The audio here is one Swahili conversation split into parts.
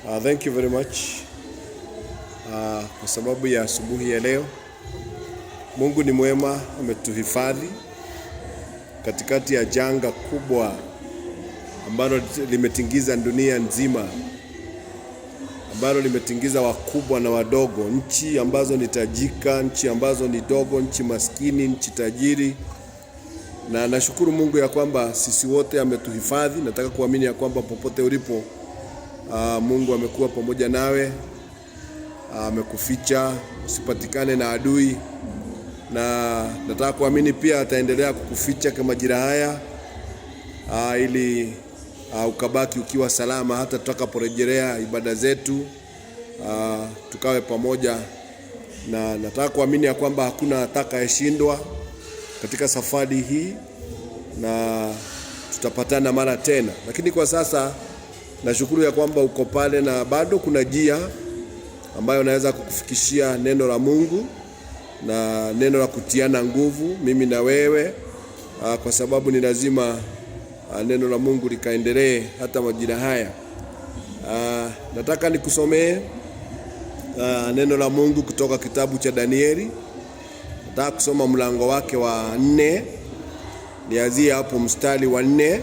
Thank you very much kwa sababu ya asubuhi ya leo. Mungu ni mwema, ametuhifadhi katikati ya janga kubwa ambalo limetingiza dunia nzima, ambalo limetingiza wakubwa na wadogo, nchi ambazo ni tajika, nchi ambazo ni dogo, nchi maskini, nchi tajiri. Na nashukuru Mungu ya kwamba sisi wote ametuhifadhi. Nataka kuamini ya kwamba popote ulipo Mungu amekuwa pamoja nawe, amekuficha usipatikane na adui, na nataka kuamini pia ataendelea kukuficha kama majira haya ili ukabaki ukiwa salama hata tutakaporejelea ibada zetu, tukawe pamoja. Na nataka kuamini ya kwamba hakuna atakayeshindwa katika safari hii na tutapatana mara tena. Lakini kwa sasa nashukuru ya kwamba uko pale na bado kuna njia ambayo naweza kukufikishia neno la Mungu na neno la kutiana nguvu mimi na wewe, kwa sababu ni lazima neno la Mungu likaendelee hata majira haya. Nataka nikusomee neno la Mungu kutoka kitabu cha Danieli. Nataka kusoma mlango wake wa 4. Nianzie hapo mstari wa 4.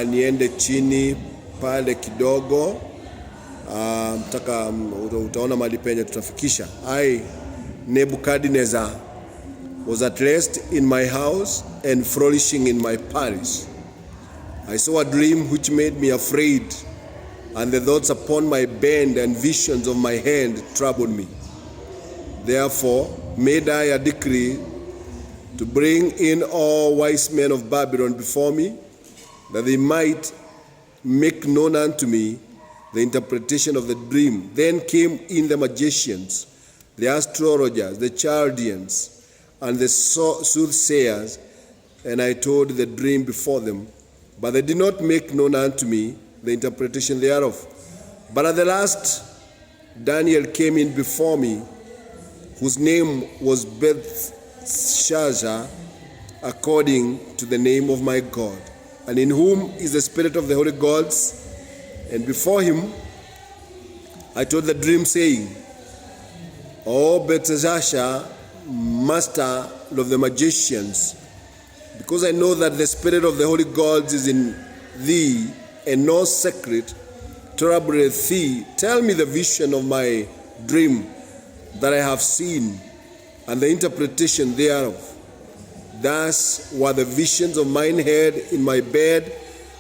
Niende chini pale kidogo. Utaona mahali penye tutafikisha. I, Nebuchadnezzar, was at rest in my house and flourishing in my palace. I saw a dream which made me afraid, and the thoughts upon my bed and visions of my hand troubled me. Therefore made I a decree to bring in all wise men of Babylon before me, that they might make known unto me the interpretation of the dream. Then came in the magicians, the astrologers, the Chaldeans, and the soothsayers, and I told the dream before them, but they did not make known unto me the interpretation thereof. But at the last Daniel came in before me, whose name was Belteshazzar, according to the name of my God, and in whom is the spirit of the holy gods. And before him I told the dream, saying, O Belteshazzar, master of the magicians, because I know that the spirit of the holy gods is in thee, and no secret troubleth thee, tell me the vision of my dream that I have seen, and the interpretation thereof. Thus were the visions of mine heard in my bed.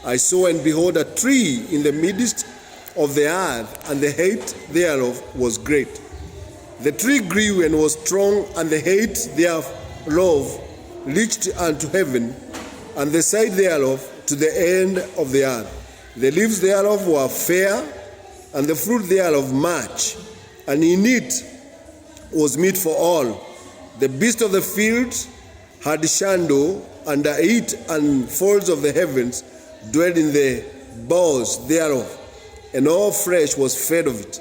I saw, and behold, a tree in the midst of the earth, and the height thereof was great. The tree grew and was strong, and the height thereof reached unto heaven, and the side thereof to the end of the earth. The leaves thereof were fair, and the fruit thereof much, and in it was meat for all. The beasts of the field had shadow under it, and fowls of the heavens dwelt in the boughs thereof, and all flesh was fed of it.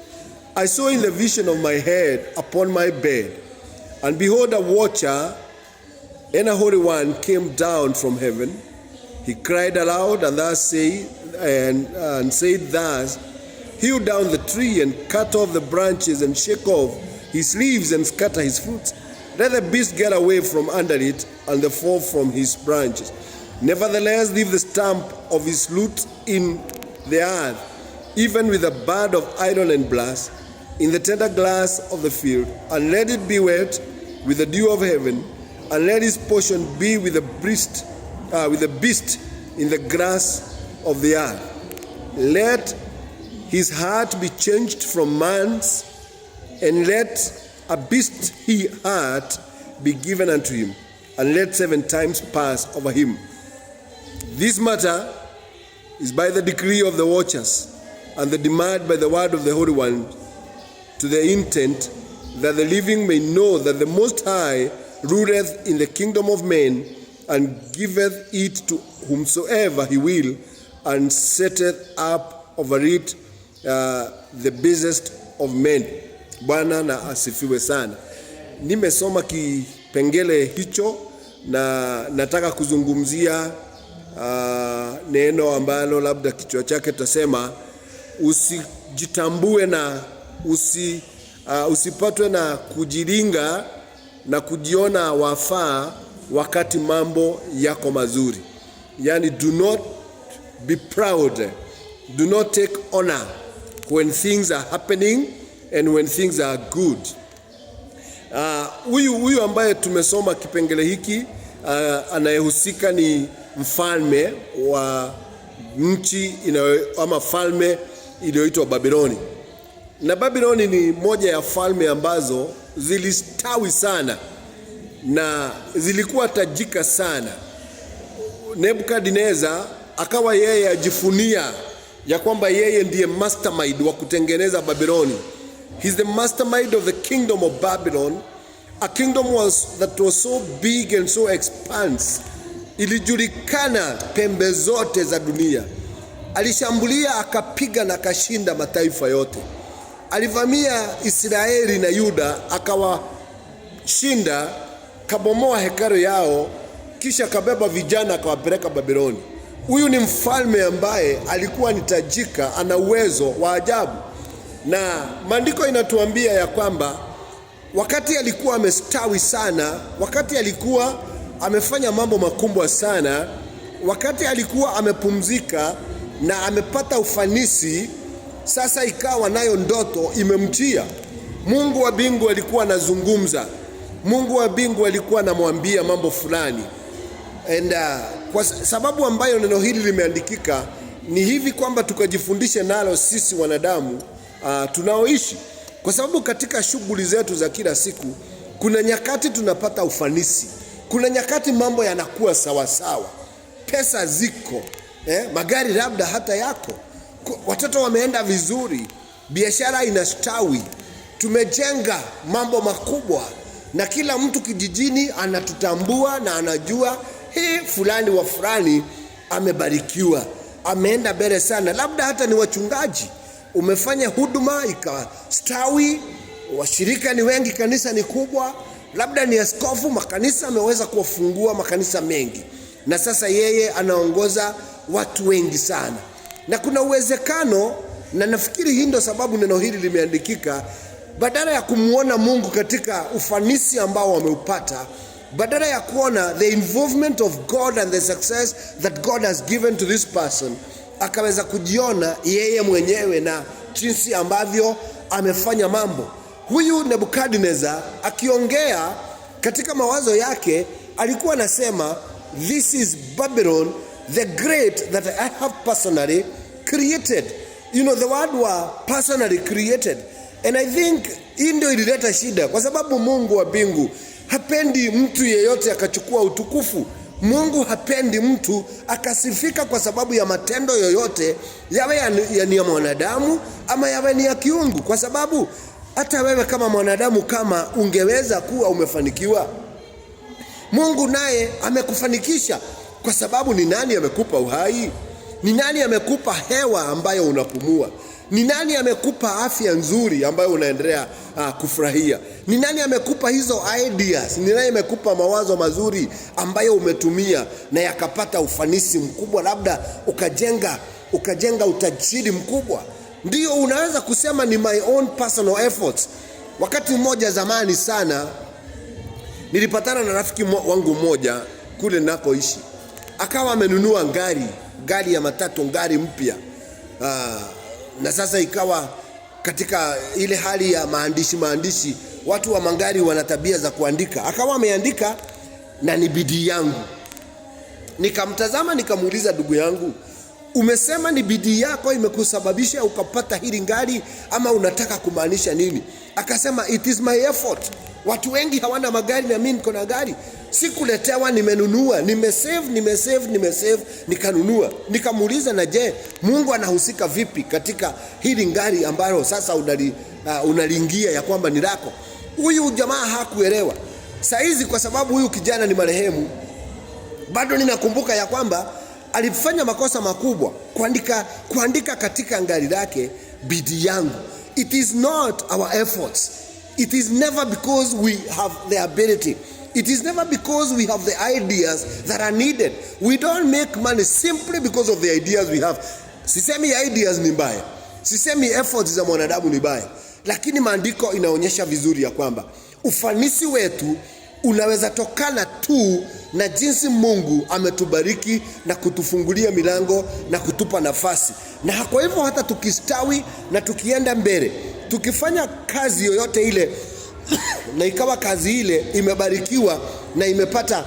I saw in the vision of my head upon my bed, and behold, a watcher and a holy one came down from heaven. He cried aloud and said thus, hew down the tree and cut off the branches and shake off his leaves and scatter his fruits. Let the beast get away from under it, and the fall from his branches. Nevertheless, leave the stump of his root in the earth, even with a bud of iron and brass, in the tender grass of the field, and let it be wet with the dew of heaven, and let his portion be with the beast in the grass of the earth. Let his heart be changed from man's, and let a beast heart be given unto him, and let 7 times pass over him. This matter is by the decree of the watchers, and the demand by the word of the Holy One, to the intent that the living may know that the Most High ruleth in the kingdom of men, and giveth it to whomsoever he will, and setteth up over it the busiest of men. Bwana na asifiwe sana. Nimesoma kipengele hicho na nataka kuzungumzia neno ambalo labda kichwa chake tutasema usijitambue na usipatwe na kujilinga na kujiona wafaa wakati mambo yako mazuri. Yani, do not be proud, do not take honor when things are happening and when things are good. Huyu ambaye tumesoma kipengele hiki anayehusika ni mfalme wa nchi ama falme iliyoitwa Babiloni. Na Babiloni ni moja ya falme ambazo zilistawi sana na zilikuwa tajika sana. Nebukadneza akawa yeye ajifunia ya kwamba yeye ndiye mastermind wa kutengeneza Babiloni. He's the mastermind of the kingdom of Babylon, a kingdom that was so big and so expansive. Ilijulikana pembe zote za dunia. Alishambulia, akapiga na akashinda mataifa yote. Alivamia Israeli na Yuda, akawashinda, kabomoa hekalu yao, kisha kabeba vijana akawapeleka Babiloni. Huyu ni mfalme ambaye alikuwa ni tajika, ana uwezo wa ajabu. Na maandiko inatuambia ya kwamba wakati alikuwa amestawi sana, wakati alikuwa amefanya mambo makubwa sana, wakati alikuwa amepumzika na amepata ufanisi, sasa ikawa nayo ndoto imemjia. Mungu wa mbingu alikuwa anazungumza. Mungu wa mbingu alikuwa anamwambia mambo fulani. And kwa sababu ambayo neno hili limeandikika ni hivi kwamba tukajifundishe nalo sisi wanadamu tunaoishi. Kwa sababu katika shughuli zetu za kila siku kuna nyakati tunapata ufanisi. Kuna nyakati mambo yanakuwa sawa sawa. Pesa ziko, magari labda hata yako. Watoto wameenda vizuri, biashara inastawi. Tumejenga mambo makubwa na kila mtu kijijini anatutambua na anajua fulani wa fulani amebarikiwa, ameenda mbele sana. Labda hata ni wachungaji, umefanya huduma ikastawi, washirika ni wengi, kanisa ni kubwa. Labda ni askofu, makanisa ameweza kuwafungua makanisa mengi, na sasa yeye anaongoza watu wengi sana. Na kuna uwezekano, na nafikiri hii ndio sababu neno hili limeandikika, badala ya kumuona Mungu katika ufanisi ambao wameupata, badala ya kuona the involvement of God and the success that God has given to this person, akaweza kujiona yeye mwenyewe na jinsi ambavyo amefanya mambo. Huyu Nebukadneza akiongea katika mawazo yake alikuwa anasema, this is Babylon the great that I have personally created. You know, the word was personally created. And I think hii ndio ilileta shida, kwa sababu Mungu wa mbingu hapendi mtu yeyote akachukua utukufu. Mungu hapendi mtu akasifika kwa sababu ya matendo yoyote, yawe ni ya mwanadamu ama yawe ni ya kiungu. Kwa sababu hata wewe kama mwanadamu, kama ungeweza kuwa umefanikiwa, Mungu naye amekufanikisha. Kwa sababu ni nani amekupa uhai? Ni nani amekupa hewa ambayo unapumua? Ni nani amekupa afya nzuri ambayo unaendelea kufurahia? Ni nani amekupa hizo ideas? Ni nani amekupa mawazo mazuri ambayo umetumia na yakapata ufanisi mkubwa, labda ukajenga utajiri mkubwa? Ndio unaweza kusema ni my own personal efforts. Wakati mmoja zamani sana nilipatana na rafiki wangu mmoja kule nakoishi. Akawa amenunua gari ya matatu, gari mpya. Na sasa ikawa katika ile hali ya maandishi, watu wa magari wana tabia za kuandika. Akawa ameandika na ni bidii yangu. Nikamtazama nikamuuliza, ndugu yangu, umesema ni bidii yako imekusababisha ukapata hili gari ama unataka kumaanisha nini? Akasema, it is my effort. Watu wengi hawana magari na mimi niko na gari. Sikuletewa, nimenunua, nimesave nikanunua. Nikamuuliza, na je, Mungu anahusika vipi katika hili gari ambalo sasa unaliingia ya kwamba ni lako? Huyu jamaa hakuelewa. Saizi kwa sababu huyu kijana ni marehemu, bado ninakumbuka ya kwamba alifanya makosa makubwa kuandika katika gari lake bidii yangu. It is not our efforts. It is never because we have the ability. It is never because we have the ideas that are needed. We don't make money simply because of the ideas we have. Sisemi ideas ni mbaya. Sisemi efforts za mwanadamu ni baya, lakini maandiko inaonyesha vizuri ya kwamba ufanisi wetu unaweza tokana tu na jinsi Mungu ametubariki na kutufungulia milango na kutupa nafasi. Na kwa hivyo hata tukistawi na tukienda mbele, tukifanya kazi yoyote ile na ikawa kazi ile imebarikiwa na imepata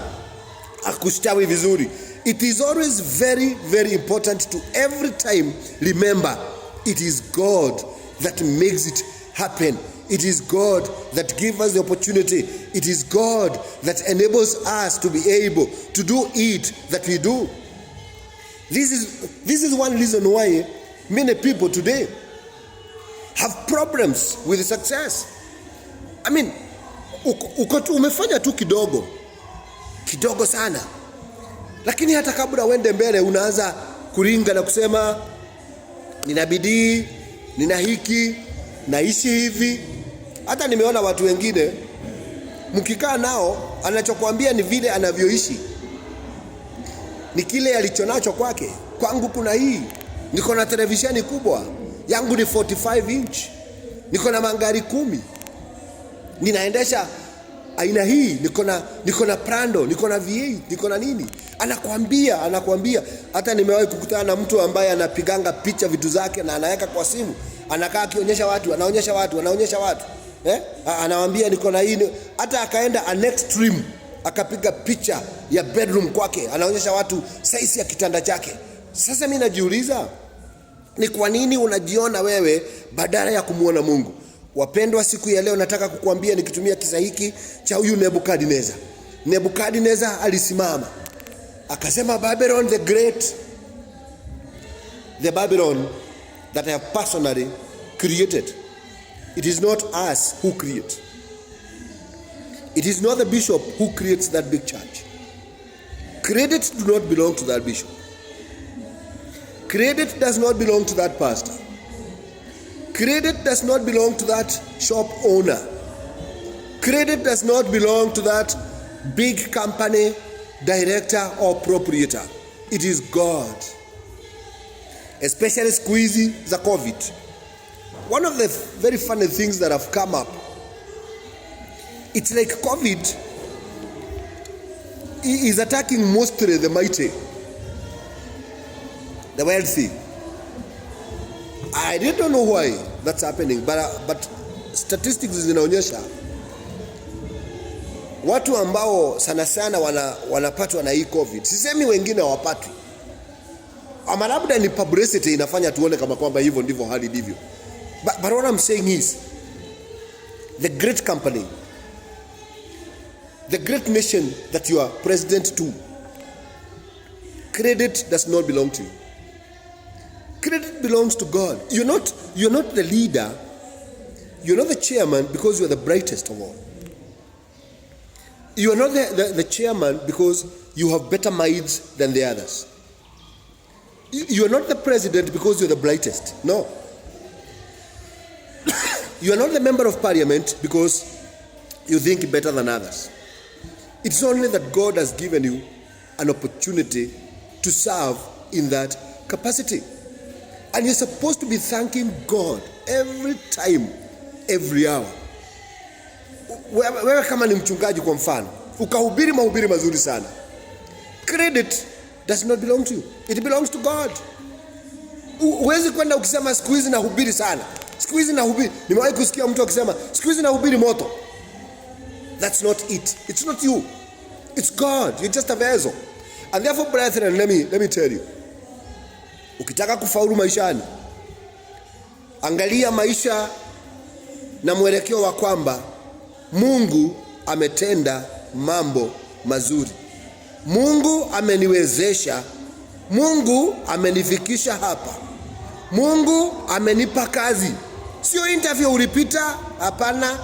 kustawi vizuri, it is always very, very important to every time remember it is God that makes it happen. It is God that gives us the opportunity. It is God that enables us to be able to do it that we do. This is one reason why many people today have problems with success. I mean, umefanya tu kidogo sana, lakini hata kabla uende mbele unaanza kuringa na kusema nina bidii, nina hiki, naishi hivi. Hata nimeona watu wengine mkikaa nao anachokuambia ni vile anavyoishi, ni kile alichonacho kwake. Kwangu kuna hii, niko na televisheni kubwa, yangu ni 45 inch, niko na magari 10, ninaendesha aina hii, niko na Prado, niko na V8, niko na nini. Anakuambia. Hata nimewahi kukutana na mtu ambaye anapiganga picha vitu zake na anaweka kwa simu, anakaa akionyesha watu, anaonyesha watu. Anawaambia niko na hii. Hata akaenda an extreme, akapiga picha ya bedroom kwake, anaonyesha watu size ya kitanda chake. Sasa mimi najiuliza, ni kwa nini unajiona wewe badala ya kumuona Mungu? Wapendwa, siku ya leo nataka kukuambia nikitumia kisa hiki cha huyu Nebukadnezar. Nebukadnezar alisimama akasema, Babylon the great, the Babylon that I have personally created. It is not us who create. It is not the bishop who creates that big church. Credit do not belong to that bishop. Credit does not belong to that pastor. Credit does not belong to that shop owner. Credit does not belong to that big company director or proprietor. It is God. Especially squeezy za COVID. One of the very funny things that have come up, it's like COVID is attacking mostly the mighty, the wealthy. I don't know why that's happening, but statistics zinaonyesha watu ambao sana wanapatwa na hii COVID. Sisemi wengine hawapatwi, ama labda ni publicity inafanya tuone kama kwamba hivyo ndivyo hali ndivyo. But what I'm saying is, the great company, the great nation that you are president to, credit does not belong to you. Credit belongs to God. You're not the leader, you're not the chairman because you're the brightest of all. You are not the chairman because you have better minds than the others. You are not the president because you're the brightest. No. You are not the member of parliament because you think better than others. It's only that God has given you an opportunity to serve in that capacity. And you're supposed to be thanking God every time, every hour. Wewe kama ni mchungaji kwa mfano, ukahubiri mahubiri mazuri sana, credit does not belong to you. It belongs to God. Huwezi kwenda ukisema siku hizi nahubiri sana, siku hizi nahubiri. Nimewahi kusikia mtu akisema siku hizi nahubiri moto. That's not it. It's not you. It's God. You're just a vessel. And therefore, brethren, let me tell you, ukitaka kufaulu maishani, angalia maisha na mwelekeo wa kwamba Mungu ametenda mambo mazuri. Mungu ameniwezesha. Mungu amenifikisha hapa. Mungu amenipa kazi. Sio interview ulipita, hapana.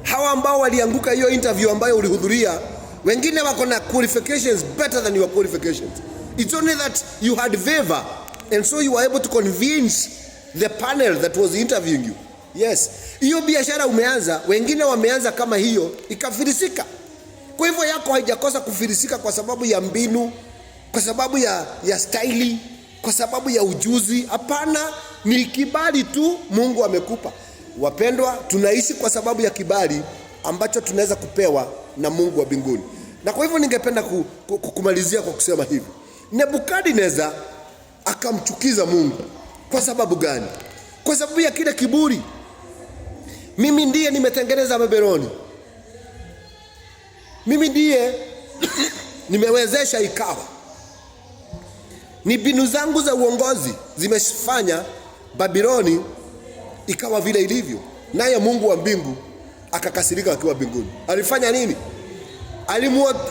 Hawa ambao walianguka hiyo interview ambayo ulihudhuria, wengine wako na qualifications better than your qualifications. It's only that you had favor, and so you were able to convince the panel that was interviewing you. Yes, hiyo biashara umeanza, wengine wameanza kama hiyo ikafilisika. Kwa hivyo yako haijakosa kufilisika kwa sababu ya mbinu, kwa sababu ya staili, kwa sababu ya ujuzi. Hapana, Ni kibali tu Mungu amekupa. Wapendwa, tunaishi kwa sababu ya kibali ambacho tunaweza kupewa na Mungu wa mbinguni. Na kwa hivyo ningependa kumalizia kwa kusema hivi. Nebukadneza akamchukiza Mungu. Kwa sababu gani? Kwa sababu ya kile kiburi. Mimi ndiye nimetengeneza Babeloni. Mimi ndiye nimewezesha ikawa. Ni mbinu zangu za uongozi zimefanya Babeloni ikawa vile ilivyo. Naye Mungu wa mbingu akakasirika akiwa mbinguni. Alifanya nini?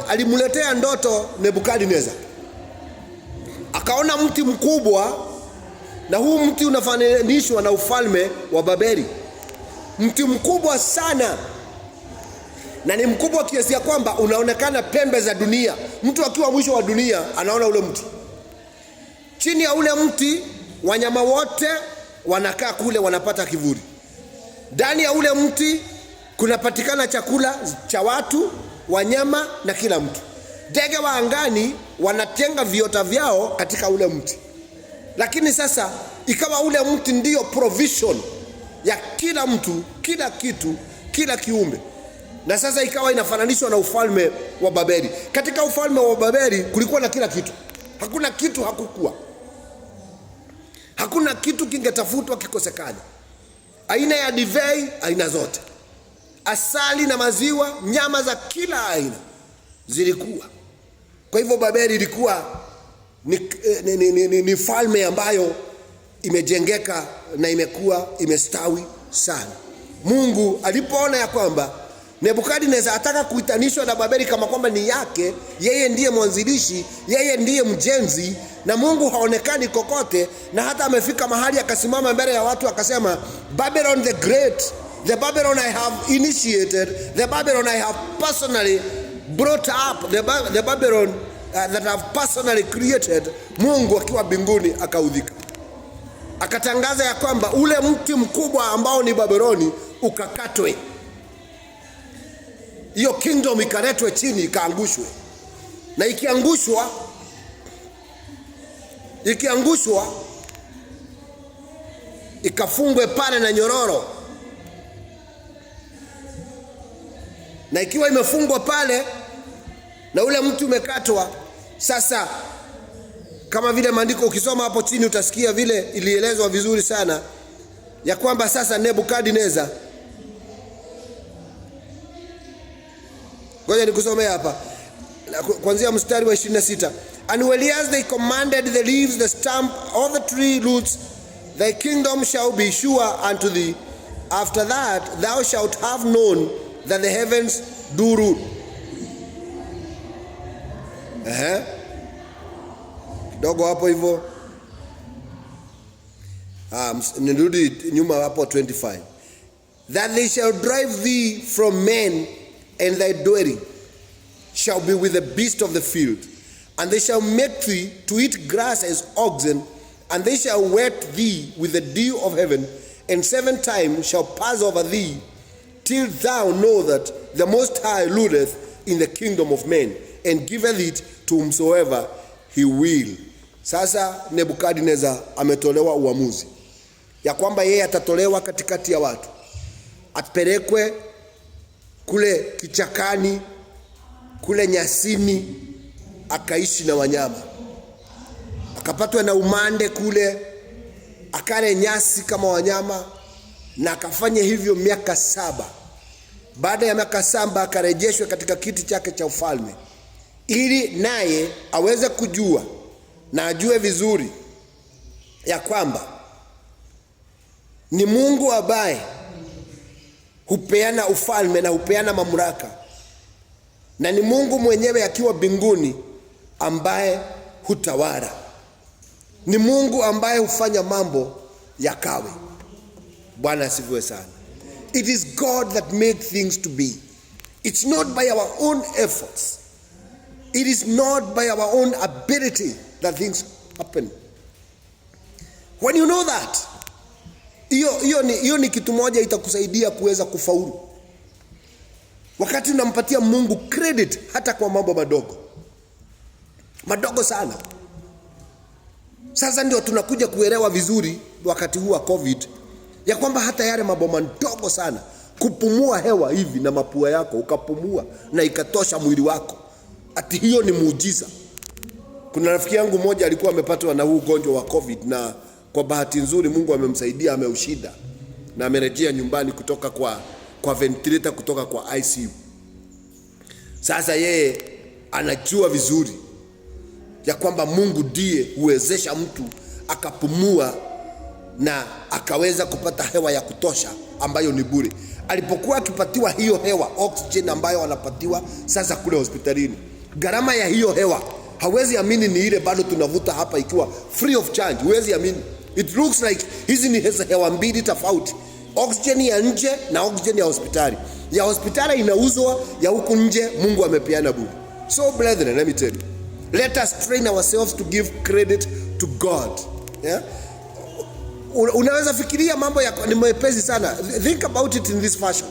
Alimuletea ndoto Nebukadneza. Akaona mti mkubwa, na huu mti unafananishwa na ufalme wa Babeli. Mti mkubwa sana, na ni mkubwa kiasi ya kwamba unaonekana pembe za dunia. Mtu akiwa mwisho wa dunia anaona ule mti. Chini ya ule mti wanyama wote wanakaa kule, wanapata kivuli. Ndani ya ule mti kunapatikana chakula cha watu, wanyama na kila mtu. Ndege wa angani wanatenga viota vyao katika ule mti. Lakini sasa ikawa ule mti ndio provision ya kila mtu, kila kitu, kila kiumbe. Na sasa ikawa inafananishwa na ufalme wa Babeli. Katika ufalme wa Babeli kulikuwa na kila kitu. Hakuna kitu hakukuwa. Hakuna kitu kingetafutwa kikosekana. Aina ya divai, aina zote. Asali na maziwa, nyama za kila aina zilikuwa. Kwa hivyo Babeli ilikuwa ni falme ambayo imejengeka na imekuwa imestawi sana. Mungu alipoona ya kwamba Nebukadneza ataka kuitanishwa na Babeli kama kwamba ni yake, yeye ndiye mwanzilishi, yeye ndiye mjenzi, na Mungu haonekani kokote, na hata amefika mahali akasimama mbele ya watu akasema, Babylon the great, the Babylon I have initiated, the Babylon I have personally brought up, the Babylon that I have personally created. Mungu akiwa mbinguni akaudhika. Akatangaza ya kwamba ule mti mkubwa ambao ni Babyloni ukakatwe. Hiyo kingdom ikaletwe chini, ikaangushwe. Na ikiangushwa ikafungwe pale na nyororo. Na ikiwa imefungwa pale na ule mtu umekatwa, sasa kama vile maandiko ukisoma hapo chini utasikia vile ilielezwa vizuri sana ya kwamba sasa Nebukadneza, ngoja nikusomea hapa kuanzia mstari wa 26. And whereas they commanded the leaves, the stump, all the tree roots, thy kingdom shall be sure unto thee. After that thou shalt have known that the heavens do rule. Kidogo hapo hivyo. Nirudi nyuma hapo 25. That they shall drive thee from men, and thy dwelling shall be with the beast of the field. And they shall make thee to eat grass as oxen, and they shall wet thee with the dew of heaven, and 7 times shall pass over thee, till thou know that the Most High ruleth in the kingdom of men, and giveth it to whomsoever he will. Sasa Nebukadneza ametolewa uamuzi ya kwamba yeye atatolewa katikati ya watu, apelekwe kule kichakani, kule nyasini, akaishi na wanyama, akapatwa na umande kule, akale nyasi kama wanyama, na akafanya hivyo miaka 7. Baada ya miaka 7 akarejeshwa katika kiti chake cha ufalme, ili naye aweze kujua na ajue vizuri ya kwamba ni Mungu ambaye hupeana ufalme na hupeana mamlaka, na ni Mungu mwenyewe akiwa mbinguni ambaye hutawala. Ni Mungu ambaye hufanya mambo yakawe. Bwana asifiwe sana. It is God that makes things to be. It's not by our own efforts. It is not by our own ability that things happen. When you know that, hiyo ni kitu moja itakusaidia kuweza kufaulu. Wakati unampatia Mungu credit hata kwa mambo madogo sana. Sasa ndio tunakuja kuelewa vizuri wakati huu wa COVID, ya kwamba hata yale maboma ndogo sana, kupumua hewa hivi na mapua yako ukapumua na ikatosha mwili wako, ati hiyo ni muujiza. Kuna rafiki yangu mmoja alikuwa amepatwa na huu ugonjwa wa COVID, na kwa bahati nzuri Mungu amemsaidia, ameushinda na amerejea nyumbani kutoka kwa ventilator, kutoka kwa ICU. Sasa yeye anajua vizuri ya kwamba Mungu ndiye huwezesha mtu akapumua na akaweza kupata hewa ya kutosha ambayo ni bure. Alipokuwa akipatiwa hiyo hewa, oxygen ambayo anapatiwa sasa kule hospitalini, gharama ya hiyo hewa hawezi amini ni ile bado tunavuta hapa ikiwa free of charge. Huwezi amini. It looks like hizi ni hewa mbili tofauti. Oxygen ya nje na oxygen ya hospitali. Ya hospitali inauzwa, ya huku nje Mungu amepeana bure. So brethren, let me tell you, let us train ourselves to give credit to God. Yeah? Unaweza fikiria mambo ni mepesi sana. Think about it in this fashion.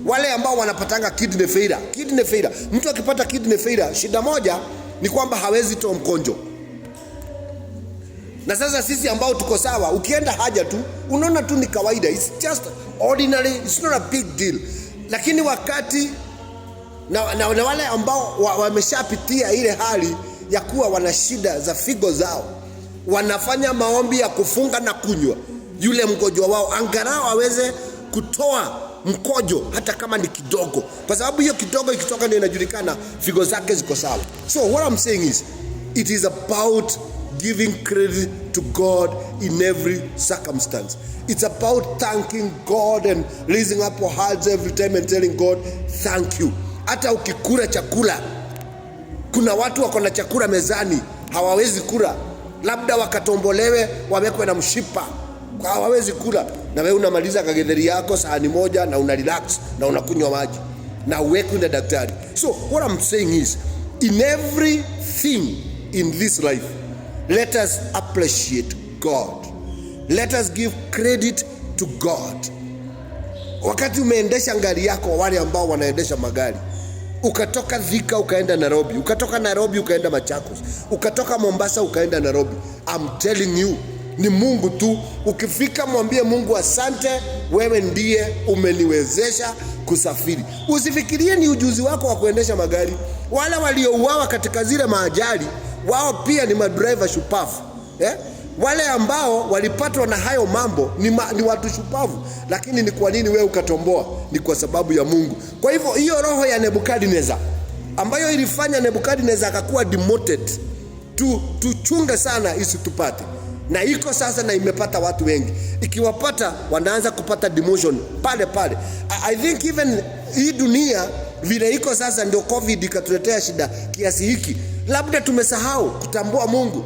Wale ambao wanapatanga kidney failure. Mtu akipata kidney failure, shida moja ni kwamba hawezi toa mkonjo. Na sasa sisi ambao tuko sawa, ukienda haja tu unaona tu ni kawaida, it's just ordinary, it's not a big deal. Lakini wakati na wale ambao wameshapitia ile hali ya kuwa wana shida za figo zao, wanafanya maombi ya kufunga na kunywa yule mgonjwa wao angalau aweze kutoa mkojo hata kama ni kidogo, kwa sababu hiyo kidogo ikitoka ndio inajulikana figo zake ziko sawa. So what I'm saying is, it is about giving credit to God in every circumstance. It's about thanking God and raising up our hearts every time and telling God thank you. Hata ukikula chakula, kuna watu wako na chakula mezani hawawezi kula, labda wakatombolewe wamekwe na mshipa, hawawezi kula, na wewe unamaliza kagedheri yako sahani moja na una relax na unakunywa maji na uwekwe na daktari. So what I'm saying is, in everything in this life, let us appreciate God. Let us give credit to God. Wakati umeendesha gari yako, wale ambao wanaendesha magari, ukatoka Thika ukaenda Nairobi, ukatoka Nairobi ukaenda Machakos, ukatoka Mombasa ukaenda Nairobi, I'm telling you, ni Mungu tu. Ukifika mwambie Mungu asante, wewe ndiye umeniwezesha kusafiri. Usifikirie ni ujuzi wako wa kuendesha magari. Wale waliouawa katika zile maajali, wao pia ni madriver shupavu. Wale ambao walipatwa na hayo mambo ni watu shupavu. Lakini ni kwa nini wewe ukatomboa? Ni kwa sababu ya Mungu. Kwa hivyo hiyo roho ya Nebukadneza ambayo ilifanya Nebukadneza akakuwa demoted, tuchunge sana isitupate. Na iko sasa na imepata watu wengi. Ikiwapata wanaanza kupata demotion pale. I think even hii dunia vile iko sasa, ndio COVID ikatuletea shida kiasi hiki. Labda tumesahau kutambua Mungu.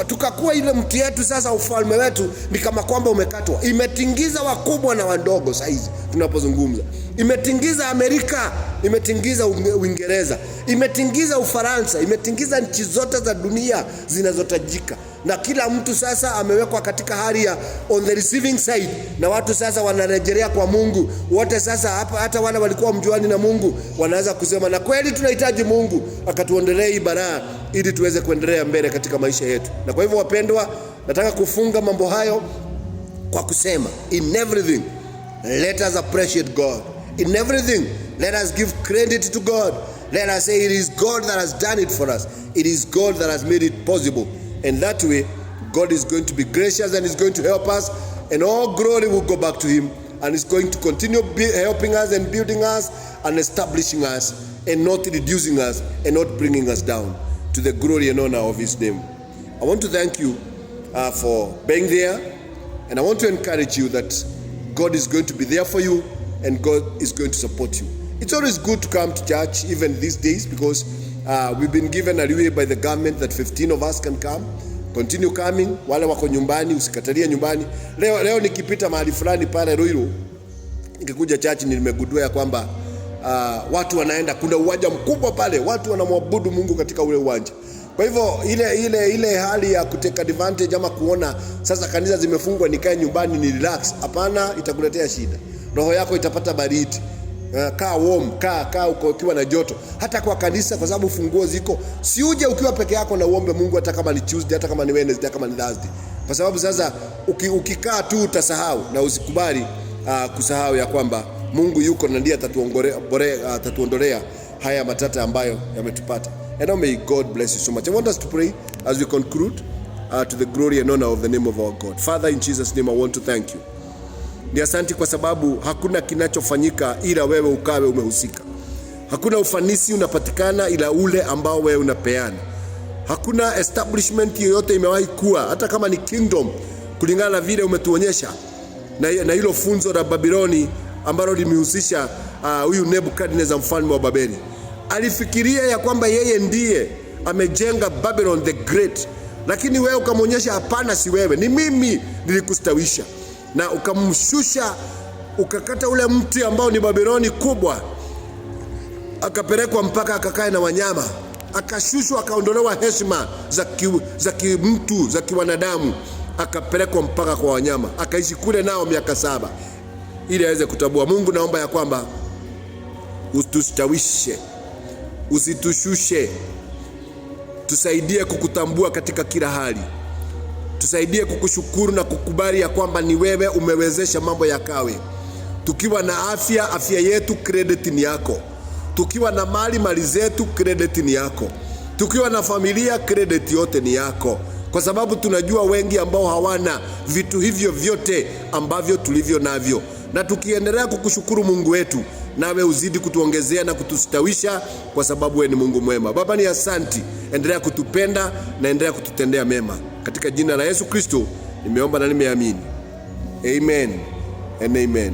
Tukakuwa ile mti yetu sasa, ufalme wetu ni kama kwamba umekatwa. Imetingiza wakubwa na wadogo saizi tunapozungumza. Imetingiza Amerika, imetingiza Uingereza, imetingiza Ufaransa, imetingiza nchi zote za dunia zinazotajika. Na kila mtu sasa amewekwa katika hali ya on the receiving side, na watu sasa wanarejelea kwa Mungu. Wote sasa hapa, hata wale walikuwa mjuani na Mungu wanaweza kusema, na kweli tunahitaji Mungu akatuondelee hii balaa ili tuweze kuendelea mbele katika maisha yetu. Na kwa hivyo wapendwa, nataka kufunga mambo hayo kwa kusema, in everything let us appreciate God. In everything let us give credit to God. Let us say it is God that has done it for us. It is God that has made it possible. And that way, God is going to be gracious and is going to help us, and all glory will go back to Him, and is going to continue helping us and building us and establishing us, and not reducing us and not bringing us down, to the glory and honor of His name. I want to thank you for being there, and I want to encourage you that God is going to be there for you, and God is going to support you. It's always good to come to church, even these days, because we've been given a leeway by the government that 15 of us can come. Continue coming. Wale wako nyumbani, usikatalie nyumbani. Leo nikipita mahali fulani pale Ruiru, nikikuja church, nimegundua ya kwamba watu wanaenda, kuna uwanja mkubwa pale, watu wanamwabudu Mungu katika ule uwanja. Kwa hivyo ile hali ya kuteka advantage ama kuona sasa kanisa zimefungwa nikae nyumbani ni relax, hapana, itakuletea shida. Roho yako itapata baridi. Kaa warm, kaa ukiwa na joto. Hata kwa kanisa, kwa sababu funguo ziko. Si uje ukiwa peke yako na uombe Mungu, hata kama ni Tuesday, hata kama ni Wednesday, hata kama ni Thursday. kwa sababu sasa ukikaa tu utasahau, na usikubali kusahau ya kwamba Mungu yuko na ndiye atatuondolea haya matata ambayo yametupata. And now may God bless you so much. I want us to pray as we conclude to the glory and honor of the name of our God. Father, in Jesus' name I want to thank you. Ni asante kwa sababu hakuna kinachofanyika ila wewe ukawe umehusika. Hakuna ufanisi unapatikana ila ule ambao wewe unapeana. Hakuna establishment yoyote imewahi kuwa, hata kama ni kingdom, kulingana na vile umetuonyesha na hilo funzo la Babiloni ambalo limehusisha huyu Nebukadnezar mfalme wa Babeli. Alifikiria ya kwamba yeye ndiye amejenga Babylon the Great, lakini wewe ukamwonyesha hapana, si wewe, ni mimi nilikustawisha. Na ukamshusha, ukakata ule mti ambao ni Babiloni kubwa, akapelekwa mpaka akakae na wanyama, akashushwa, akaondolewa heshima za kimtu, za kiwanadamu, akapelekwa mpaka kwa wanyama, akaishi kule nao miaka 7 ili aweze kutambua. Mungu, naomba ya kwamba utustawishe, usitushushe, tusaidie kukutambua katika kila hali. Tusaidie kukushukuru na kukubali ya kwamba ni wewe umewezesha mambo yakawe. Tukiwa na afya yetu, credit ni yako. Tukiwa na mali zetu, credit ni yako. Tukiwa na familia, credit yote ni yako, kwa sababu tunajua wengi ambao hawana vitu hivyo vyote ambavyo tulivyo navyo. Na tukiendelea kukushukuru Mungu wetu, nawe uzidi kutuongezea na kutustawisha, kwa sababu wewe ni Mungu mwema. Baba, ni asanti, endelea kutupenda na endelea kututendea mema. Katika jina la Yesu Kristo nimeomba na nimeamini. Amen and amen.